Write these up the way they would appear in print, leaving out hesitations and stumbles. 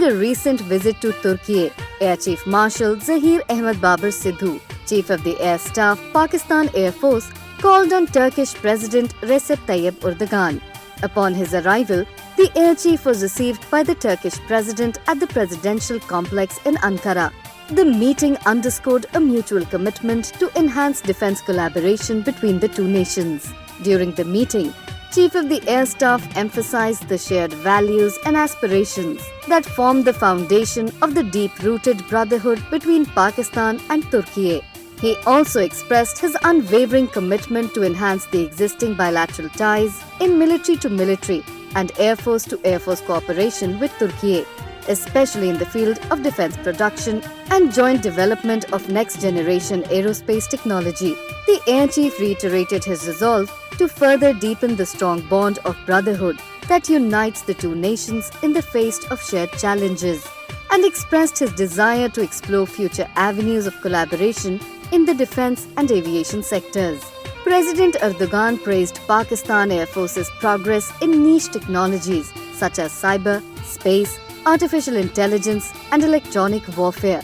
a recent visit to Turkey, Air Chief Marshal Zahir Ahmed Babar Sidhu, Chief of the Air Staff, Pakistan Air Force, called on Turkish President Recep Tayyip Erdogan. Upon his arrival, the Air Chief was received by the Turkish President at the Presidential Complex in Ankara. The meeting underscored a mutual commitment to enhance defense collaboration between the two nations. During the meeting, Chief of the Air Staff emphasized the shared values and aspirations that form the foundation of the deep-rooted brotherhood between Pakistan and Turkey. He also expressed his unwavering commitment to enhance the existing bilateral ties in military-to-military and Air Force-to-Air Force cooperation with Turkey, especially in the field of defense production and joint development of next-generation aerospace technology. The Air Chief reiterated his resolve to further deepen the strong bond of brotherhood that unites the two nations in the face of shared challenges, and expressed his desire to explore future avenues of collaboration in the defense and aviation sectors. President Erdogan praised Pakistan Air Force's progress in niche technologies such as cyber, space, artificial intelligence, and electronic warfare,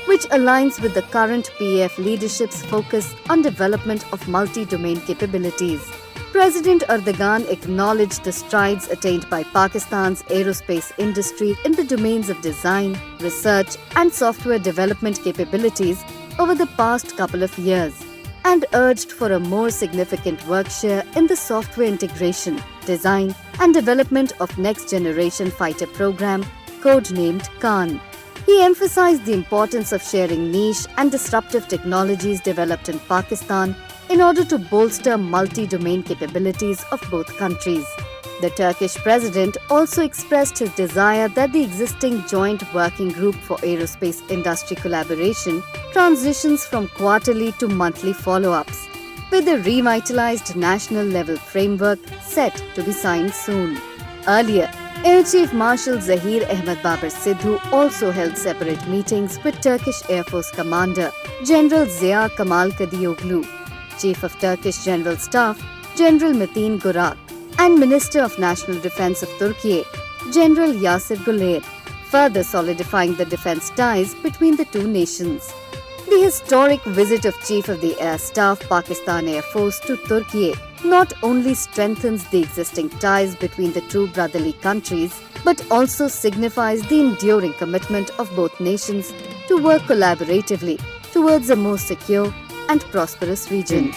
which aligns with the current PAF leadership's focus on development of multi-domain capabilities. President Erdogan acknowledged the strides attained by Pakistan's aerospace industry in the domains of design, research, and software development capabilities over the past couple of years, and urged for a more significant work share in the software integration, design, and development of next-generation fighter program, codenamed Khan. He emphasized the importance of sharing niche and disruptive technologies developed in Pakistan in order to bolster multi-domain capabilities of both countries. The Turkish president also expressed his desire that the existing Joint Working Group for Aerospace Industry Collaboration transitions from quarterly to monthly follow-ups, with a revitalized national-level framework set to be signed soon. Earlier, Air Chief Marshal Zahir Ahmed Babar Sidhu also held separate meetings with Turkish Air Force Commander General Ziya Kamal Kadioglu, Chief of Turkish General Staff General Metin Gurak, and Minister of National Defense of Turkey General Yasir Guler, further solidifying the defense ties between the two nations. The historic visit of Chief of the Air Staff Pakistan Air Force to Turkey not only strengthens the existing ties between the two brotherly countries, but also signifies the enduring commitment of both nations to work collaboratively towards a more secure and prosperous region.